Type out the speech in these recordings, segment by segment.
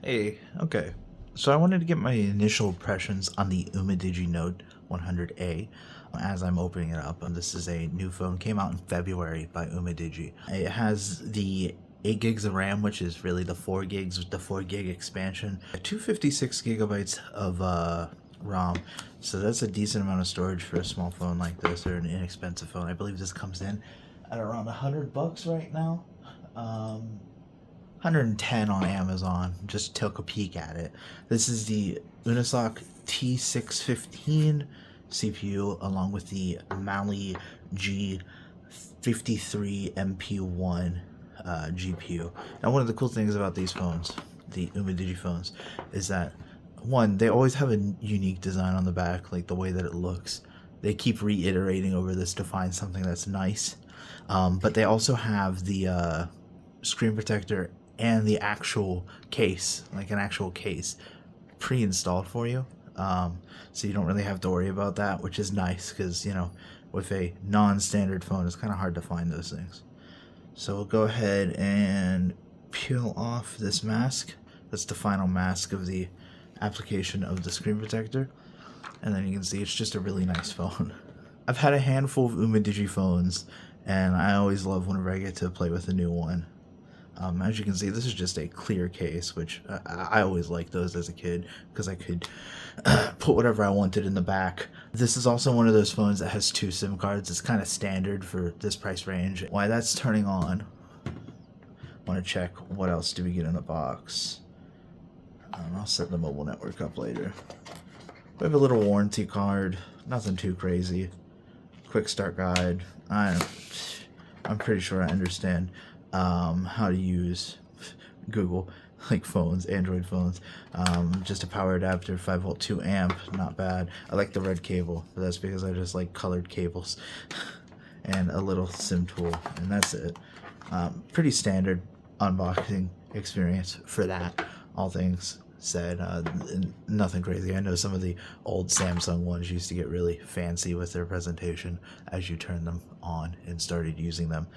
Hey, okay. So I wanted to get my initial impressions on the Umidigi Note 100A as I'm opening it up. And this is a new phone, came out in February by Umidigi. It has the 8 gigs of RAM, which is really the 4 gigs with the 4 gig expansion. 256 gigabytes of ROM. So that's a decent amount of storage for a small phone like this, or an inexpensive phone. I believe this comes in at around $100 right now. 110 on Amazon. Just took a peek at it. This is the Unisoc T615 CPU along with the Mali G53 MP1 GPU. Now, one of the cool things about these phones, the Umidigi phones, is that one, they always have a unique design on the back, like the way that it looks. They keep reiterating over this to find something that's nice. But they also have the screen protector and the actual case, like an actual case, pre-installed for you. So you don't really have to worry about that, which is nice because, you know, with a non-standard phone, it's kind of hard to find those things. So we'll go ahead and peel off this mask. That's the final mask of the application of the screen protector. And then you can see it's just a really nice phone. I've had a handful of Umidigi phones, and I always love whenever I get to play with a new one. As you can see, this is just a clear case, which I always liked those as a kid because I could put whatever I wanted in the back. This is also one of those phones that has 2 SIM cards. It's kind of standard for this price range. While that's turning on, I want to check what else do we get in the box. I'll set the mobile network up later. We have a little warranty card, nothing too crazy. Quick start guide. I'm pretty sure I understand how to use Google, like phones, Android phones. Just a power adapter, 5 volt 2 amp, not bad. I like the red cable, but that's because I just like colored cables. And a little SIM tool, and that's it. Pretty standard unboxing experience for that, all things said. Nothing crazy. I know some of the old Samsung ones used to get really fancy with their presentation as you turn them on and started using them.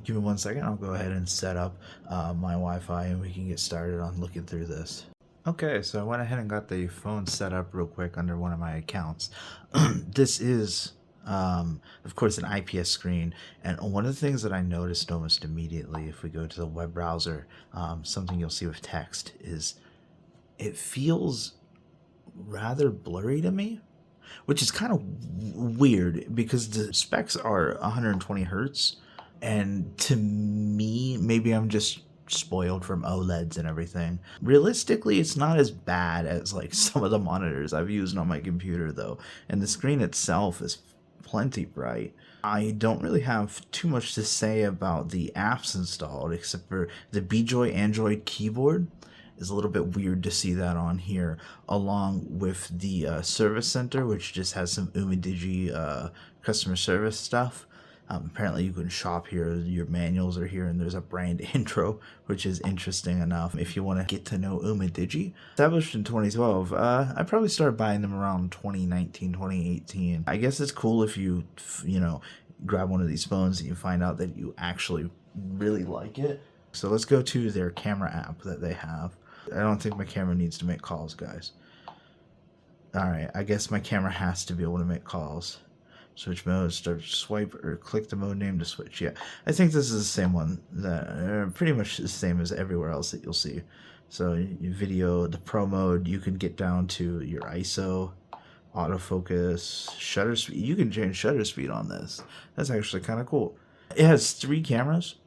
Give me 1 second, I'll go ahead and set up my Wi-Fi and we can get started on looking through this. Okay, so I went ahead and got the phone set up real quick under one of my accounts. This is of course, an IPS screen. And one of the things that I noticed almost immediately, if we go to the web browser, something you'll see with text is it feels rather blurry to me, which is kind of weird because the specs are 120 hertz. And to me, maybe I'm just spoiled from OLEDs and everything. Realistically, it's not as bad as like some of the monitors I've used on my computer though. And the screen itself is plenty bright. I don't really have too much to say about the apps installed except for the BJoy Android keyboard is a little bit weird to see that on here, along with the service center, which just has some Umidigi customer service stuff. Apparently you can shop here, your manuals are here, and there's a brand intro, which is interesting enough if you want to get to know Umidigi. Established in 2012, I probably started buying them around 2019, 2018. I guess it's cool if you know, grab one of these phones and you find out that you actually really like it. So let's go to their camera app that they have. I don't think my camera needs to make calls, guys. Alright, I guess my camera has to be able to make calls. Switch mode, start swipe, or click the mode name to switch. Yeah, I think this is the same one, that pretty much the same as everywhere else that you'll see. So your video, the pro mode, you can get down to your ISO, autofocus, shutter speed. You can change shutter speed on this. That's actually kind of cool. It has 3 cameras.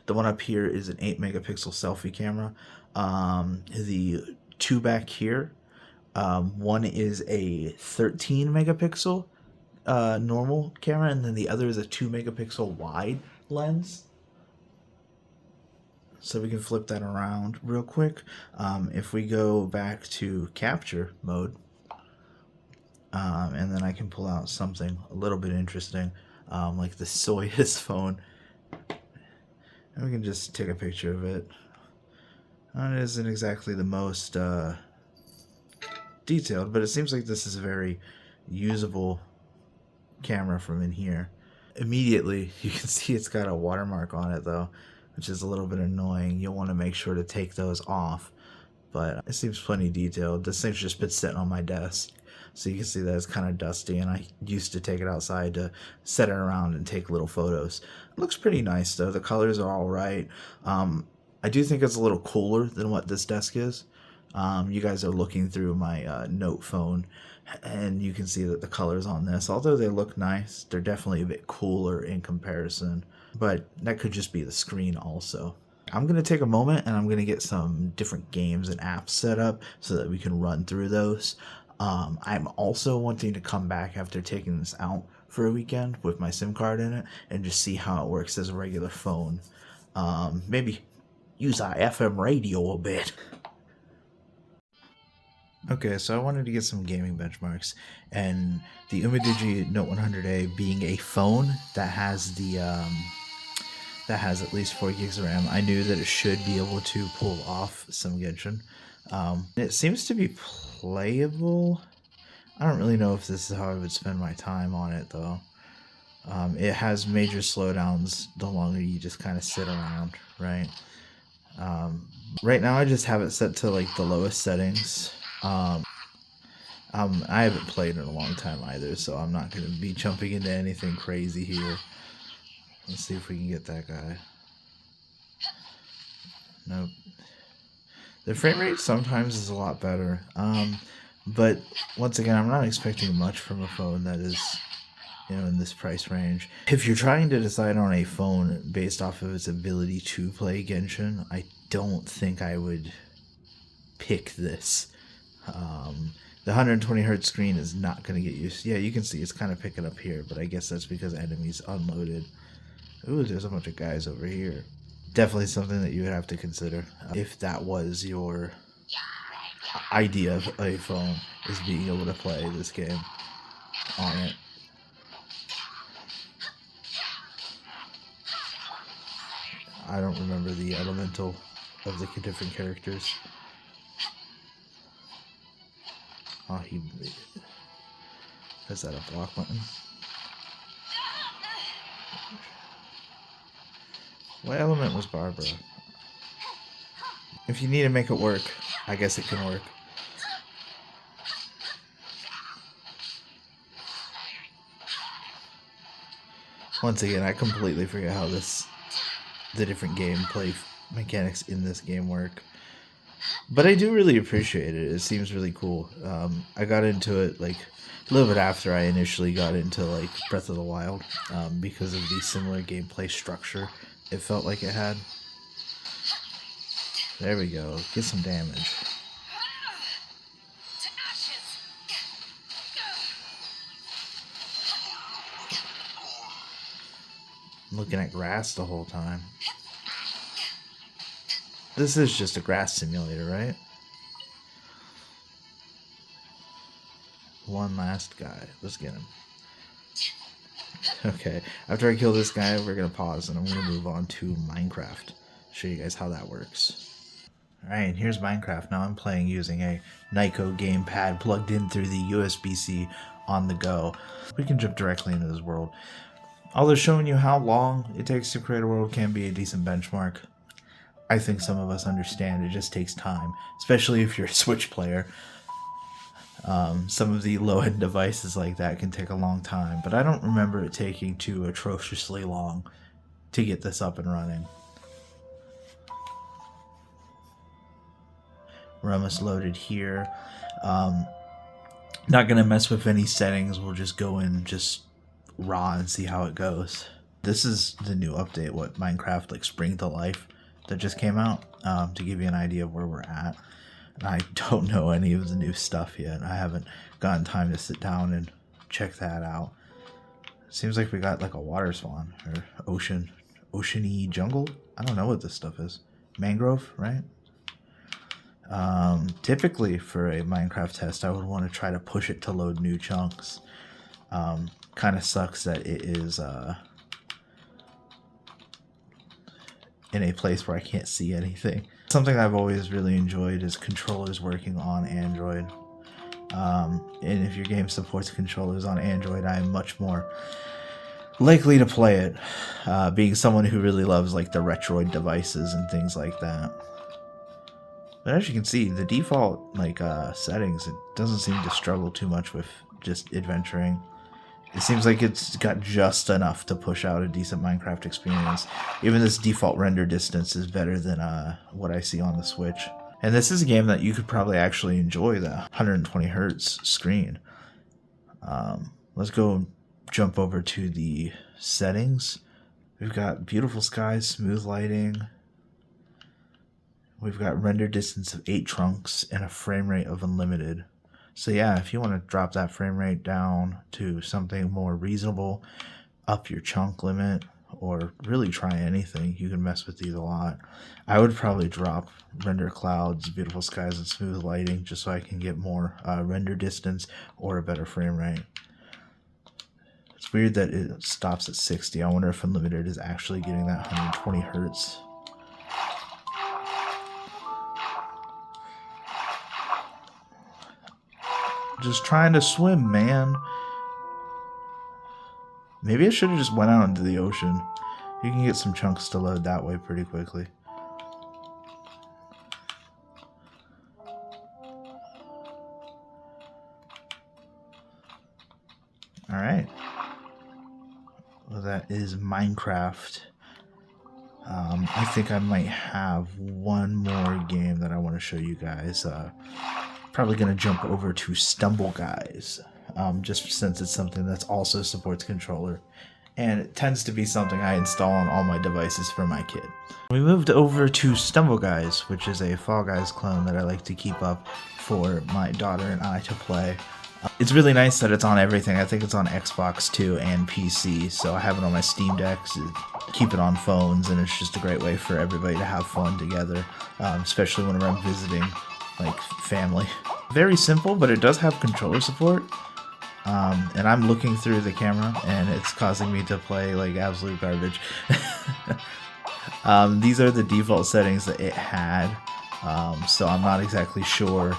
The one up here is an 8 megapixel selfie camera. The 2 back here, one is a 13 megapixel normal camera, and then the other is a 2 megapixel wide lens. So we can flip that around real quick. If we go back to capture mode, and then I can pull out something a little bit interesting, like the Soyuz phone, and we can just take a picture of it. It isn't exactly the most detailed, but it seems like this is a very usable camera from in here. Immediately, you can see it's got a watermark on it though, which is a little bit annoying. You'll want to make sure to take those off but it seems plenty detailed. This thing's just been sitting on my desk, so you can see that it's kind of dusty, and I used to take it outside to set it around and take little photos. It looks pretty nice though. The colors are all right. I do think it's a little cooler than what this desk is. You guys are looking through my Note phone, and you can see that the colors on this, although they look nice, they're definitely a bit cooler in comparison, but that could just be the screen also. I'm going to take a moment and I'm going to get some different games and apps set up so that we can run through those. I'm also wanting to come back after taking this out for a weekend with my SIM card in it and just see how it works as a regular phone. Maybe use our FM radio a bit. Okay, so I wanted to get some gaming benchmarks, and the Umidigi Note 100A being a phone that has at least 4 gigs of RAM, I knew that it should be able to pull off some Genshin. It seems to be playable. I don't really know if this is how I would spend my time on it though. It has major slowdowns the longer you just kind of sit around, right? Right now I just have it set to like the lowest settings. I haven't played in a long time either, so I'm not going to be jumping into anything crazy here. Let's see if we can get that guy. Nope. The frame rate sometimes is a lot better, but once again, I'm not expecting much from a phone that is, in this price range. If you're trying to decide on a phone based off of its ability to play Genshin, I don't think I would pick this. The 120 hertz screen is not going to get used. Yeah, you can see it's kind of picking up here, but I guess that's because enemies unloaded. Ooh, there's a bunch of guys over here. Definitely something that you would have to consider if that was your idea of a phone, is being able to play this game on it. I don't remember the elemental of the different characters. Oh, is that a block button? What element was Barbara? If you need to make it work, I guess it can work. Once again, I completely forget how the different gameplay mechanics in this game work. But I do really appreciate it. It seems really cool. I got into it like a little bit after I initially got into like Breath of the Wild, because of the similar gameplay structure it felt like it had. There we go. Get some damage. I'm looking at grass the whole time. This is just a grass simulator, right? One last guy. Let's get him. Okay, after I kill this guy, we're going to pause and I'm going to move on to Minecraft. Show you guys how that works. Alright, here's Minecraft. Now I'm playing using a Nyko gamepad plugged in through the USB-C on the go. We can jump directly into this world. Although showing you how long it takes to create a world can be a decent benchmark. I think some of us understand it just takes time, especially if you're a Switch player. Some of the low-end devices like that can take a long time, but I don't remember it taking too atrociously long to get this up and running. We're almost loaded here. Not going to mess with any settings. We'll just go in just raw and see how it goes. This is the new update, what Minecraft like Spring to Life that just came out, to give you an idea of where we're at. And I don't know any of the new stuff yet. I haven't gotten time to sit down and check that out. Seems like we got like a water swan or oceany jungle. I don't know what this stuff is. Mangrove, right? Typically for a Minecraft test, I would want to try to push it to load new chunks. Kind of sucks that it is in a place where I can't see anything. Something I've always really enjoyed is controllers working on Android. And if your game supports controllers on Android, I am much more likely to play it, being someone who really loves like the Retroid devices and things like that. But as you can see, the default like settings, it doesn't seem to struggle too much with just adventuring. It seems like it's got just enough to push out a decent Minecraft experience. Even this default render distance is better than what I see on the Switch. And this is a game that you could probably actually enjoy the 120 hertz screen. Let's go jump over to the settings. We've got beautiful skies, smooth lighting. We've got render distance of 8 trunks and a frame rate of unlimited. So yeah, if you want to drop that frame rate down to something more reasonable, up your chunk limit, or really try anything, you can mess with these a lot. I would probably drop render clouds, beautiful skies, and smooth lighting just so I can get more render distance or a better frame rate. It's weird that it stops at 60. I wonder if unlimited is actually getting that 120 hertz. Just trying to swim, man. Maybe I should have just went out into the ocean. You can get some chunks to load that way pretty quickly. Alright. Well, that is Minecraft. I think I might have one more game that I want to show you guys. Probably going to jump over to Stumble Guys, just since it's something that also supports controller. And it tends to be something I install on all my devices for my kid. We moved over to Stumble Guys, which is a Fall Guys clone that I like to keep up for my daughter and I to play. It's really nice that it's on everything. I think it's on Xbox too and PC, so I have it on my Steam Deck, keep it on phones, and it's just a great way for everybody to have fun together, especially whenever I'm visiting like family. Very simple, but it does have controller support. And I'm looking through the camera, and it's causing me to play like absolute garbage. These are the default settings that it had, so I'm not exactly sure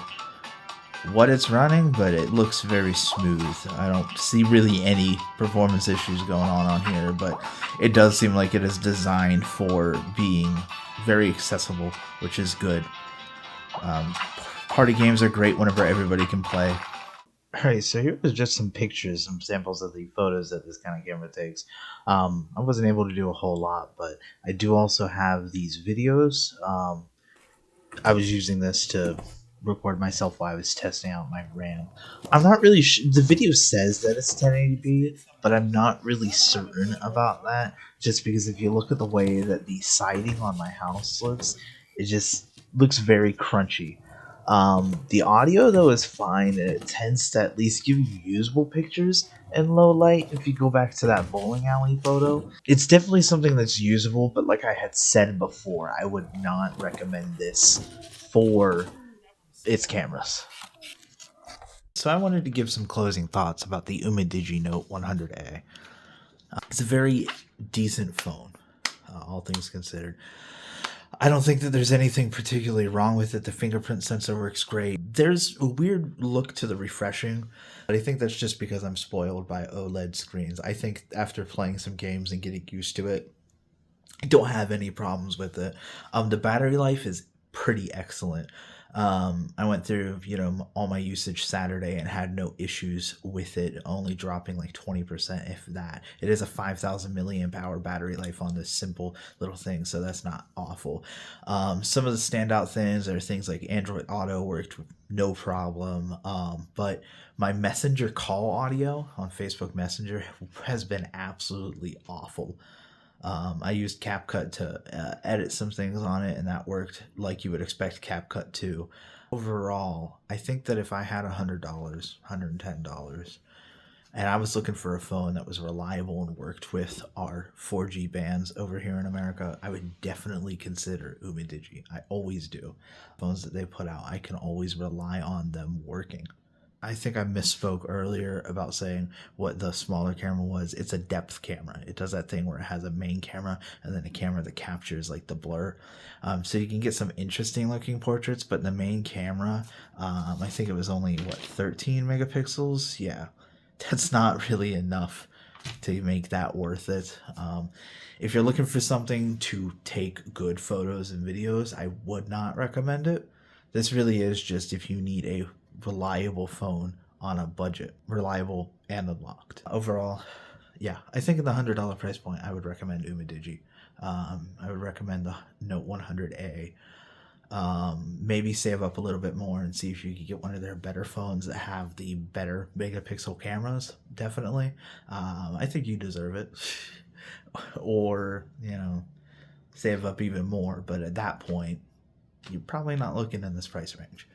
what it's running, but it looks very smooth. I don't see really any performance issues going on here, but it does seem like it is designed for being very accessible, which is good. Party games are great whenever everybody can play. Alright, so here was just some pictures, some samples of the photos that this kind of camera takes. I wasn't able to do a whole lot, but I do also have these videos. I was using this to record myself while I was testing out my RAM. I'm not really the video says that it's 1080p, but I'm not really certain about that, just because if you look at the way that the siding on my house looks, it just looks very crunchy. The audio though is fine, and it tends to at least give you usable pictures in low light. If you go back to that bowling alley photo, it's definitely something that's usable, but like I had said before, I would not recommend this for its cameras. So I wanted to give some closing thoughts about the Umidigi Note 100A. It's a very decent phone, all things considered. I don't think that there's anything particularly wrong with it. The fingerprint sensor works great. There's a weird look to the refreshing, but I think that's just because I'm spoiled by OLED screens. I think after playing some games and getting used to it, I don't have any problems with it. The battery life is pretty excellent. I went through, all my usage Saturday and had no issues with it only dropping like 20%, if that. It is a 5,000 milliamp hour battery life on this simple little thing, so that's not awful. Some of the standout things are things like Android Auto worked with no problem, but my Messenger call audio on Facebook Messenger has been absolutely awful. I used CapCut to edit some things on it, and that worked like you would expect CapCut to. Overall, I think that if I had $100, $110, and I was looking for a phone that was reliable and worked with our 4G bands over here in America, I would definitely consider Umidigi. I always do. Phones that they put out, I can always rely on them working. I think I misspoke earlier about saying what the smaller camera was. It's a depth camera. It does that thing where it has a main camera and then a camera that captures like the blur. So you can get some interesting looking portraits, but the main camera, I think it was only 13 megapixels. Yeah, that's not really enough to make that worth it. If you're looking for something to take good photos and videos, I would not recommend it. This really is just if you need a reliable phone on a budget, reliable and unlocked. Overall, yeah, I think in the $100 price point, I would recommend Umidigi. I would recommend the Note 100A. Maybe save up a little bit more and see if you could get one of their better phones that have the better megapixel cameras. Definitely, I think you deserve it. Or save up even more. But at that point, you're probably not looking in this price range.